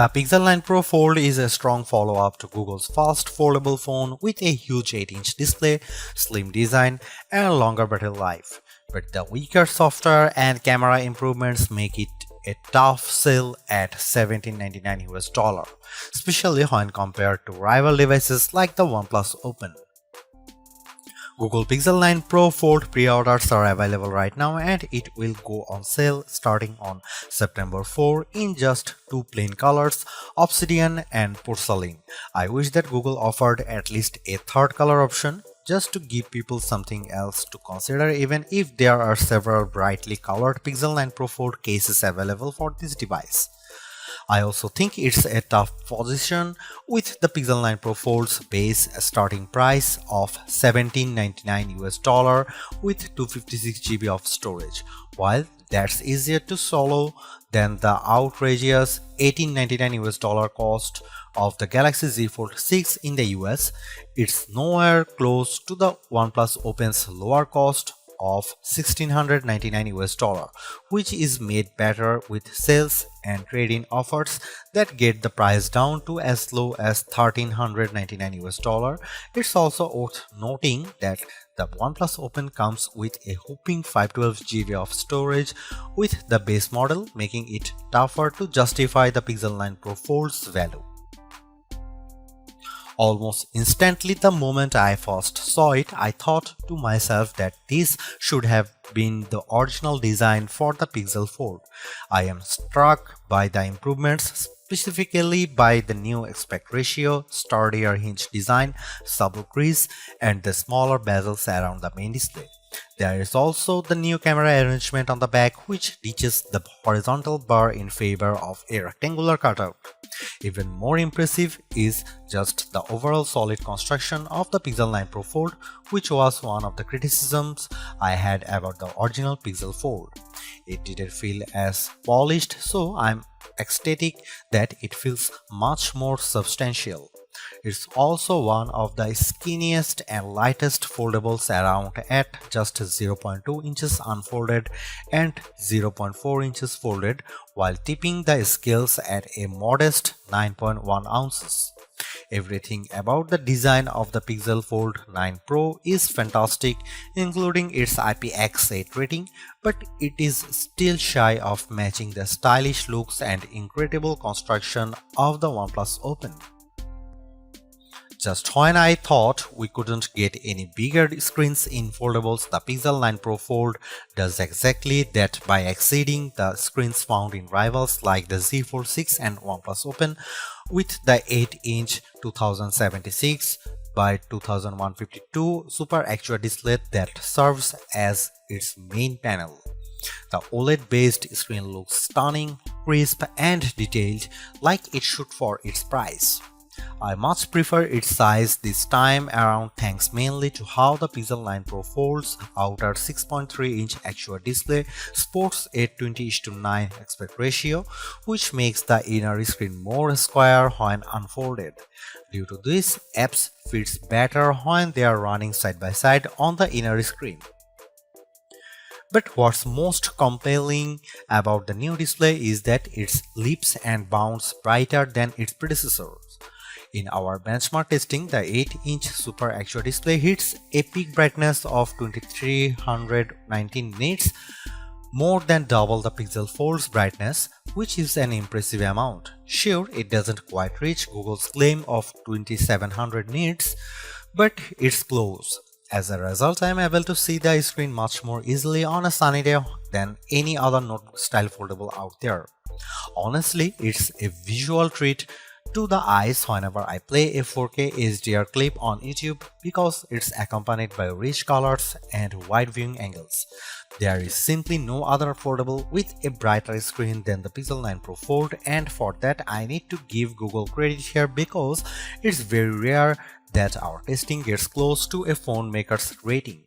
The Pixel 9 Pro Fold is a strong follow-up to Google's fast foldable phone with a huge 8-inch display, slim design, and longer battery life. But the weaker software and camera improvements make it a tough sell at $1799, especially when compared to rival devices like the OnePlus Open. Google Pixel 9 Pro Fold pre-orders are available right now, and it will go on sale starting on September 4 in just two plain colors, Obsidian and Porcelain. I wish that Google offered at least a third color option just to give people something else to consider, even if there are several brightly colored Pixel 9 Pro Fold cases available for this device. I also think it's a tough position with the Pixel 9 Pro Fold's base starting price of $1799 with 256GB of storage. While that's easier to swallow than the outrageous $1899 cost of the Galaxy Z Fold 6 in the US, it's nowhere close to the OnePlus Open's lower cost of $1,699, which is made better with sales and trade-in offers that get the price down to as low as $1,399. It's also worth noting that the OnePlus Open comes with a whopping 512GB of storage with the base model, making it tougher to justify the Pixel 9 Pro Fold's value. Almost instantly the moment I first saw it, I thought to myself that this should have been the original design for the Pixel Fold. I am struck by the improvements, specifically by the new aspect ratio, sturdier hinge design, subtle crease, and the smaller bezels around the main display. There is also the new camera arrangement on the back, which ditches the horizontal bar in favor of a rectangular cutout. Even more impressive is just the overall solid construction of the Pixel 9 Pro Fold, which was one of the criticisms I had about the original Pixel Fold. It didn't feel as polished, so I'm ecstatic that it feels much more substantial. It's also one of the skinniest and lightest foldables around at just 0.2 inches unfolded and 0.4 inches folded, while tipping the scales at a modest 9.1 ounces. Everything about the design of the Pixel Fold 9 Pro is fantastic, including its IPX8 rating, but it is still shy of matching the stylish looks and incredible construction of the OnePlus Open. Just when I thought we couldn't get any bigger screens in foldables, the Pixel 9 Pro Fold does exactly that by exceeding the screens found in rivals like the Z Fold 6 and OnePlus Open with the 8-inch 2076 by 2152 Super AQUA display that serves as its main panel. The OLED-based screen looks stunning, crisp, and detailed, like it should for its price. I much prefer its size this time around thanks mainly to how the Pixel 9 Pro Fold's outer 6.3-inch AQUA display sports a 20:9 aspect ratio, which makes the inner screen more square when unfolded. Due to this, apps fits better when they are running side by side on the inner screen. But what's most compelling about the new display is that it leaps and bounds brighter than its predecessors. In our benchmark testing, the 8-inch Super AQUA display hits a peak brightness of 2319 nits, more than double the Pixel Fold's brightness, which is an impressive amount. Sure, it doesn't quite reach Google's claim of 2700 nits, but it's close. As a result, I am able to see the screen much more easily on a sunny day than any other notebook-style foldable out there. Honestly, it's a visual treat to the eyes whenever I play a 4K HDR clip on YouTube because it's accompanied by rich colors and wide viewing angles. There is simply no other foldable with a brighter screen than the Pixel 9 Pro Fold, and for that I need to give Google credit here because it's very rare that our testing gets close to a phone maker's rating.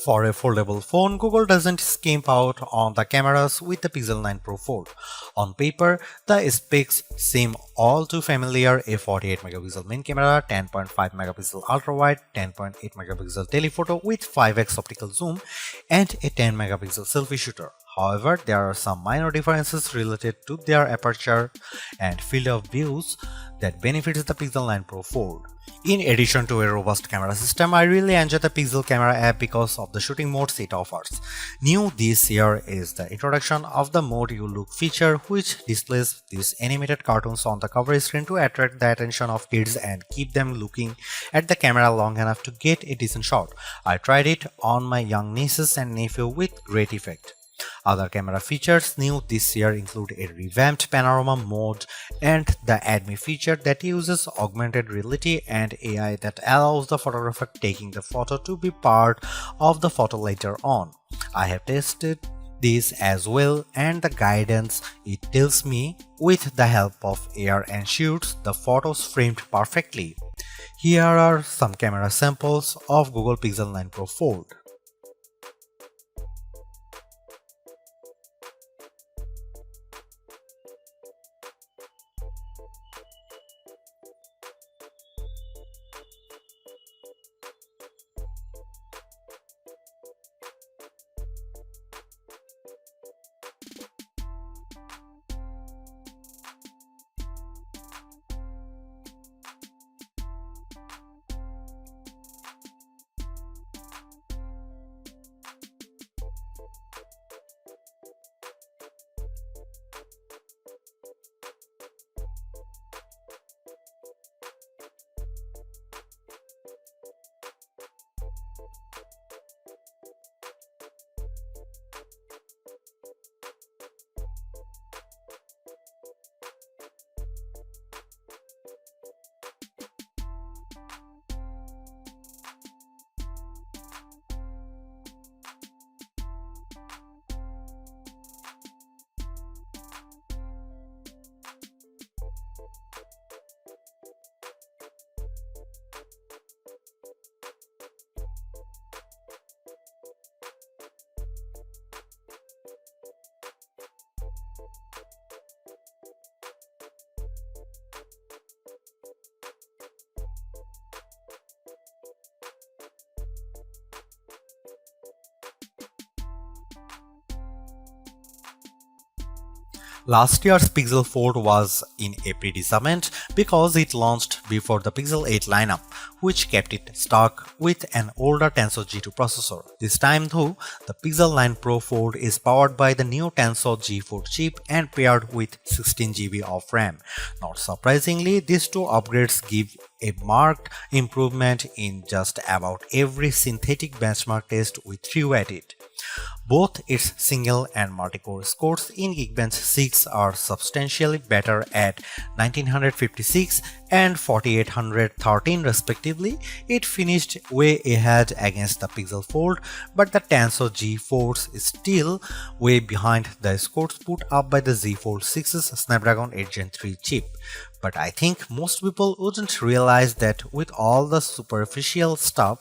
For a foldable phone, Google doesn't skimp out on the cameras with the Pixel 9 Pro Fold. On paper, the specs seem all too familiar: a 48MP main camera, 10.5MP ultra-wide, 10.8MP telephoto with 5x optical zoom, and a 10MP selfie shooter. However, there are some minor differences related to their aperture and field of views that benefits the Pixel 9 Pro Fold. In addition to a robust camera system, I really enjoy the Pixel Camera app because of the shooting modes it offers. New this year is the introduction of the Mode You Look feature, which displays these animated cartoons on the cover screen to attract the attention of kids and keep them looking at the camera long enough to get a decent shot. I tried it on my young nieces and nephew with great effect. Other camera features new this year include a revamped panorama mode and the Add Me feature that uses augmented reality and AI that allows the photographer taking the photo to be part of the photo later on. I have tested this as well, and the guidance it tells me with the help of AR ensures the photos framed perfectly. Here are some camera samples of Google Pixel 9 Pro Fold. Last year's Pixel Fold was in a predicament because it launched before the Pixel 8 lineup, which kept it stuck with an older Tensor G2 processor. This time though, the Pixel 9 Pro Fold is powered by the new Tensor G4 chip and paired with 16GB of RAM. Not surprisingly, these two upgrades give a marked improvement in just about every synthetic benchmark test we threw at it. Both its single and multi-core scores in Geekbench 6 are substantially better at 1956 and 4813 respectively. It finished way ahead against the Pixel Fold, but the Tensor G4 is still way behind the scores put up by the Z Fold 6's Snapdragon 8 Gen 3 chip. But I think most people wouldn't realize that with all the superficial stuff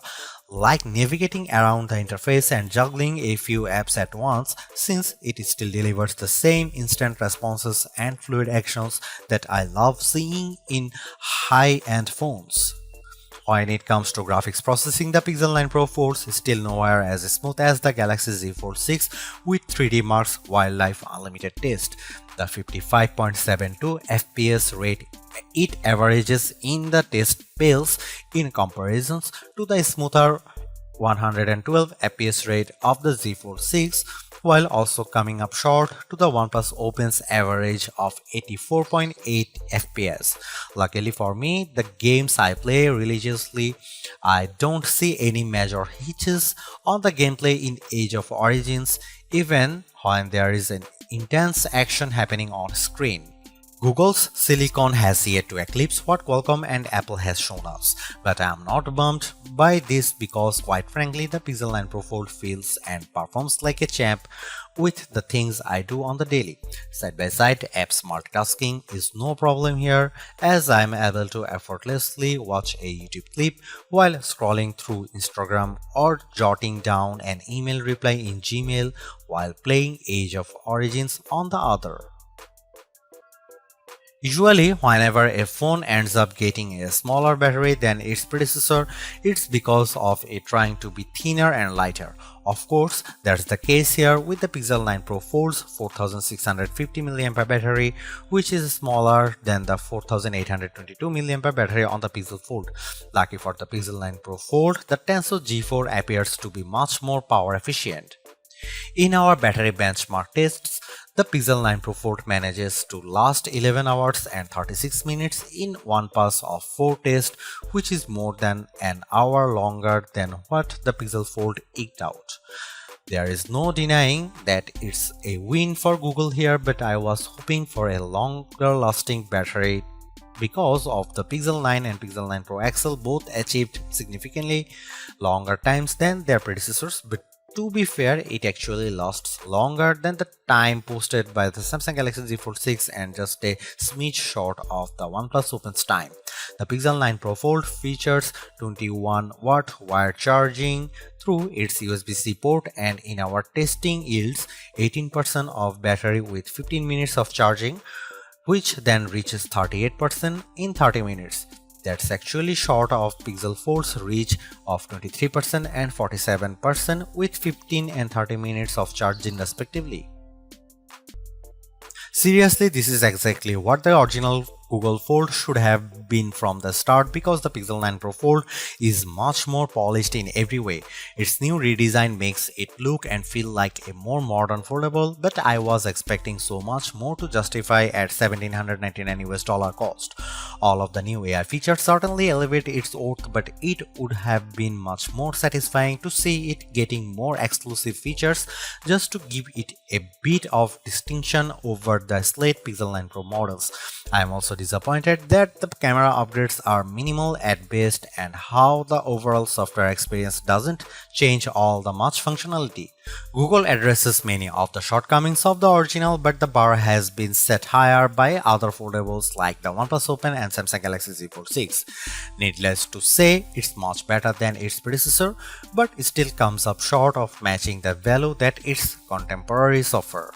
like navigating around the interface and juggling a few apps at once, since it still delivers the same instant responses and fluid actions that I love seeing in high-end phones. When it comes to graphics processing, the Pixel 9 Pro Fold is still nowhere as smooth as the Galaxy Z Fold 6 with 3D Mark's Wildlife Unlimited test. The 55.72 FPS rate it averages in the test pales in comparisons to the smoother 112 FPS rate of the Z Fold 6, while also coming up short to the OnePlus Open's average of 84.8 FPS. Luckily for me, the games I play religiously, I don't see any major hitches on the gameplay in Age of Origins, even when there is an intense action happening on screen. Google's Silicon has yet to eclipse what Qualcomm and Apple has shown us, but I am not bummed by this because quite frankly the Pixel 9 Pro Fold feels and performs like a champ with the things I do on the daily. Side by side apps multitasking is no problem here, as I am able to effortlessly watch a YouTube clip while scrolling through Instagram or jotting down an email reply in Gmail while playing Age of Origins on the other. Usually, whenever a phone ends up getting a smaller battery than its predecessor, it's because of it trying to be thinner and lighter. Of course, that's the case here with the Pixel 9 Pro Fold's 4650 mAh battery, which is smaller than the 4822 mAh battery on the Pixel Fold. Lucky for the Pixel 9 Pro Fold, the Tensor G4 appears to be much more power efficient. In our battery benchmark tests, the Pixel 9 Pro Fold manages to last 11 hours and 36 minutes in one pass of 4 tests, which is more than an hour longer than what the Pixel Fold eked out. There is no denying that it's a win for Google here, but I was hoping for a longer lasting battery because of the Pixel 9 and Pixel 9 Pro XL both achieved significantly longer times than their predecessors, but to be fair, it actually lasts longer than the time posted by the Samsung Galaxy Z Fold 6 and just a smidge short of the OnePlus Open's time. The Pixel 9 Pro Fold features 21-watt wired charging through its USB-C port, and in our testing yields 18% of battery with 15 minutes of charging, which then reaches 38% in 30 minutes. That's actually short of Pixel Fold's reach of 23% and 47% with 15 and 30 minutes of charging respectively. Seriously, this is exactly what the original Google Fold should have been from the start, because the Pixel 9 Pro Fold is much more polished in every way. Its new redesign makes it look and feel like a more modern foldable, but I was expecting so much more to justify at $1,799 cost. All of the new AI features certainly elevate its worth, but it would have been much more satisfying to see it getting more exclusive features just to give it a bit of distinction over the slate Pixel 9 Pro models. I am also disappointed that the camera upgrades are minimal at best and how the overall software experience doesn't change all the much functionality. Google addresses many of the shortcomings of the original, but the bar has been set higher by other foldables like the OnePlus Open and Samsung Galaxy Z Fold 6. Needless to say, it's much better than its predecessor, but it still comes up short of matching the value that its contemporaries offer.